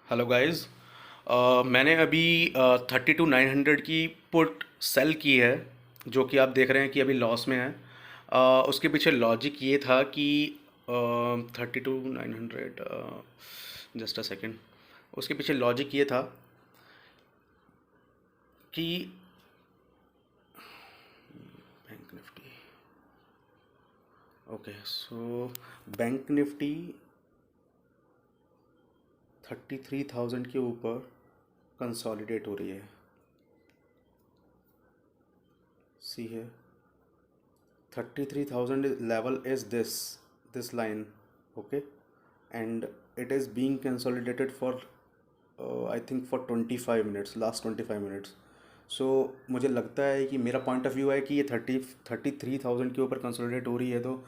Hello guys. मैंने अभी 32,900 की पुट सेल की है, जो कि आप देख रहे हैं कि अभी लॉस में है। उसके पीछे लॉजिक ये था कि 32,900, जस्ट अ सेकेंड। उसके पीछे लॉजिक ये था कि bank Nifty, okay, so bank Nifty 33,000 के ऊपर कंसोलिडेट हो रही है। सी है, 33,000 level is this line, okay, and it is being consolidated for I think for 25 minutes, last 25 minutes. So मुझे लगता है कि मेरा पॉइंट ऑफ व्यू है कि ये 33,000 के ऊपर कंसोलिडेट हो रही है, तो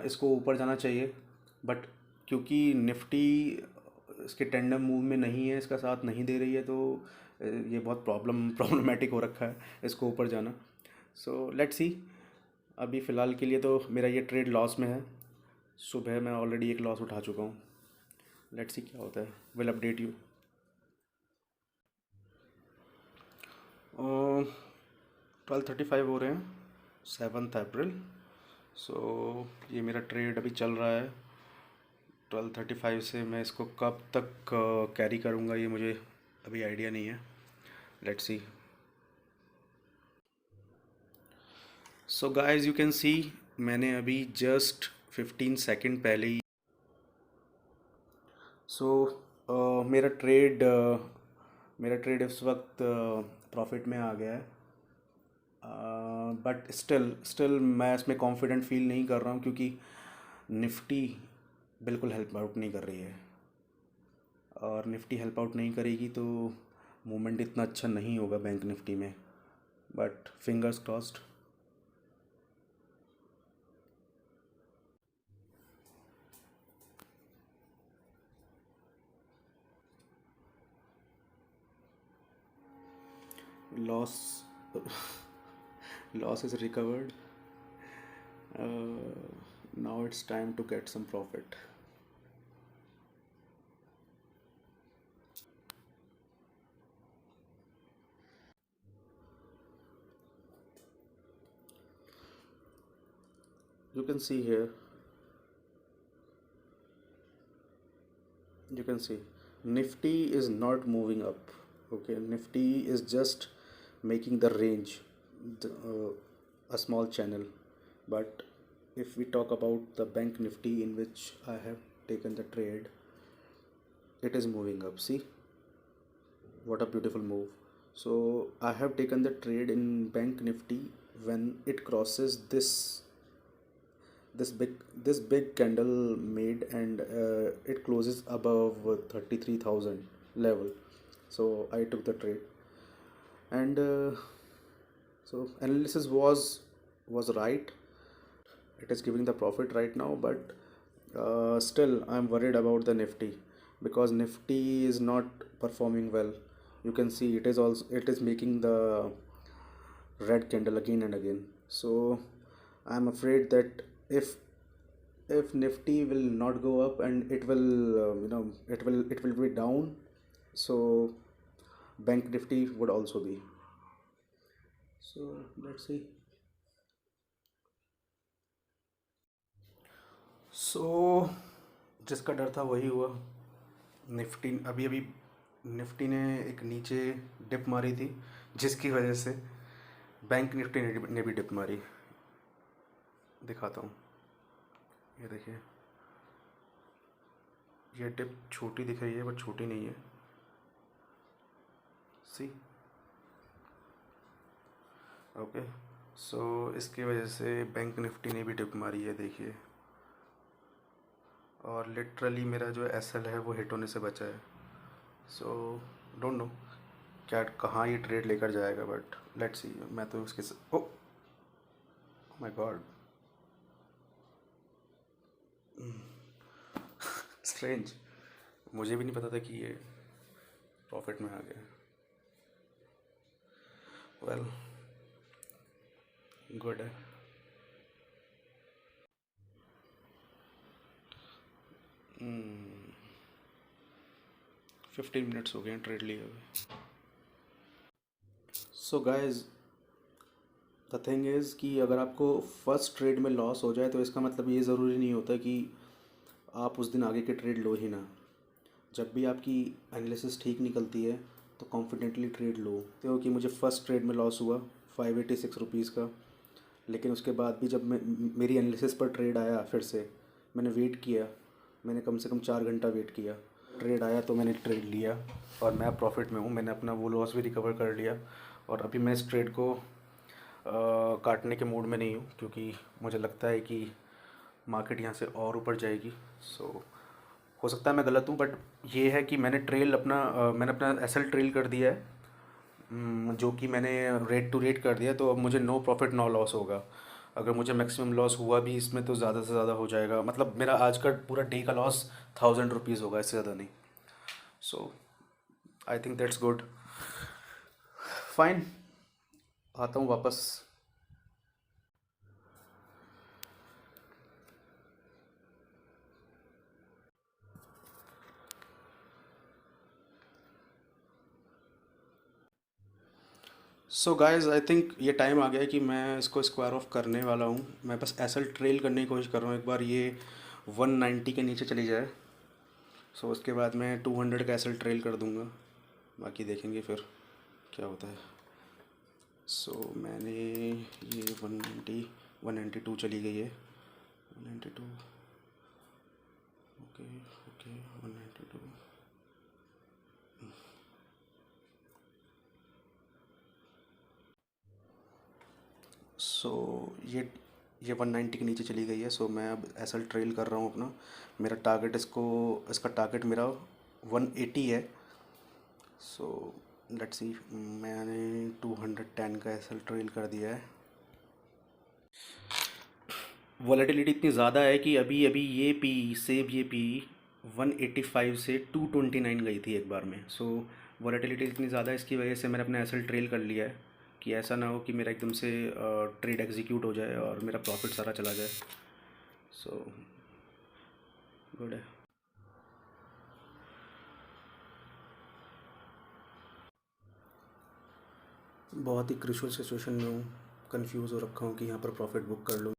इसको ऊपर जाना चाहिए। बट क्योंकि निफ्टी इसके टेंडम मूव में नहीं है, इसका साथ नहीं दे रही है, तो ये बहुत प्रॉब्लमेटिक हो रखा है इसको ऊपर जाना। So let's see. अभी फ़िलहाल के लिए तो मेरा ये ट्रेड लॉस में है। सुबह मैं ऑलरेडी एक लॉस उठा चुका हूँ। लेट्स सी क्या होता है, विल अपडेट यू। 12:35 हो रहे हैं, 7 अप्रैल। सो ये मेरा ट्रेड अभी चल रहा है। 12:35 से मैं इसको कब तक कैरी करूँगा, ये मुझे अभी आइडिया नहीं है। Let's see. So guys, you can see, मैंने अभी जस्ट 15 सेकंड पहले ही सो मेरा ट्रेड इस वक्त प्रॉफिट में आ गया है। बट स्टिल स्टिल मैं इसमें कॉन्फिडेंट फील नहीं कर रहा हूँ, क्योंकि निफ्टी बिल्कुल हेल्प आउट नहीं कर रही है। और निफ्टी हेल्प आउट नहीं करेगी तो मूवमेंट इतना अच्छा नहीं होगा बैंक निफ्टी में। But fingers crossed. Loss loss is recovered. Now it's time to get some profit. You can see here, you can see Nifty is not moving up. Okay, Nifty is just making the range, a small channel. But if we talk about the bank Nifty, in which I have taken the trade, it is moving up. See what a beautiful move. So I have taken the trade in bank Nifty when it crosses this big candle made, and it closes above 33,000 level. So I took the trade, and so analysis was right. It is giving the profit right now, but still I'm worried about the Nifty, because Nifty is not performing well. You can see it is making the red candle again and again. So I'm afraid that if Nifty will not go up, and it will it will be down, so bank Nifty would also be. So let's see. सो जिसका डर था वही हुआ। Nifty अभी अभी Nifty ने एक नीचे डिप मारी थी, जिसकी वजह से बैंक निफ्टी ने भी डिप मारी। दिखाता हूँ, ये देखिए, ये डिप छोटी दिख रही है बट छोटी नहीं है। सी, ओके। सो इसकी वजह से बैंक निफ्टी ने भी डिप मारी है, देखिए। और लिटरली मेरा जो एसएल है वो हिट होने से बचा है। सो डोंट नो क्या कहाँ ये ट्रेड लेकर जाएगा, बट लेट्स सी। मैं तो उसके ओ माय गॉड, स्ट्रेंज। मुझे भी नहीं पता था कि ये प्रॉफिट में आ गया। वेल, गुड है। 15 मिनट्स हो गए हैं ट्रेड लिए हुए। So guys, the thing is कि अगर आपको फर्स्ट ट्रेड में लॉस हो जाए तो इसका मतलब ये ज़रूरी नहीं होता कि आप उस दिन आगे के ट्रेड लो ही ना। जब भी आपकी एनालिसिस ठीक निकलती है तो कॉन्फिडेंटली ट्रेड लो। क्योंकि मुझे फ़र्स्ट ट्रेड में लॉस हुआ 586 रुपीज़ का, लेकिन उसके बाद भी जब मैं मेरी एनालिसिस पर ट्रेड आया फिर से, मैंने वेट किया, मैंने कम से कम 4 घंटा वेट किया, ट्रेड आया तो मैंने ट्रेड लिया और मैं प्रॉफिट में हूँ। मैंने अपना वो लॉस भी रिकवर कर लिया और अभी मैं इस ट्रेड को काटने के मूड में नहीं हूँ, क्योंकि मुझे लगता है कि मार्केट यहाँ से और ऊपर जाएगी। सो हो सकता है मैं गलत हूँ, बट ये है कि मैंने अपना एसएल ट्रेल कर दिया है, जो कि मैंने रेट टू रेट कर दिया, तो अब मुझे नो प्रॉफिट नो लॉस होगा। अगर मुझे मैक्सिमम लॉस हुआ भी इसमें तो ज़्यादा से ज़्यादा हो जाएगा, मतलब मेरा आज का पूरा डे का लॉस 1000 रुपीज़ होगा, इससे ज़्यादा नहीं। So I think that's good. Fine, आता हूँ वापस। सो गाइज, आई थिंक ये टाइम आ गया है कि मैं इसको स्क्वायर ऑफ करने वाला हूँ। मैं बस एसएल ट्रेल करने की कोशिश कर रहा हूँ, एक बार ये 190 के नीचे चली जाए। सो उसके बाद मैं 200 का एसएल ट्रेल कर दूँगा, बाकी देखेंगे फिर क्या होता है। सो मैंने ये 190 192 चली गई है, 192, ओके ओके 192। सो ये 190 के नीचे चली गई है। सो मैं अब एसएल ट्रेल कर रहा हूँ अपना। मेरा टारगेट इसका टारगेट मेरा 180 है। सो लेट्स सी, मैंने 210 का एसएल ट्रेल कर दिया है। वॉलेटिलिटी इतनी ज़्यादा है कि अभी अभी ये पी 185 से 229 गई थी एक बार में। सो वॉलेटिलिटी इतनी ज़्यादा है, इसकी वजह से मैंने अपना एसएल ट्रेल कर लिया है कि ऐसा ना हो कि मेरा एकदम से ट्रेड एग्जीक्यूट हो जाए और मेरा प्रॉफिट सारा चला जाए। सो गुड है। बहुत ही क्रूशियल सिचुएशन में हूँ, कंफ्यूज हो रखा हूँ कि यहाँ पर प्रॉफिट बुक कर लूँ।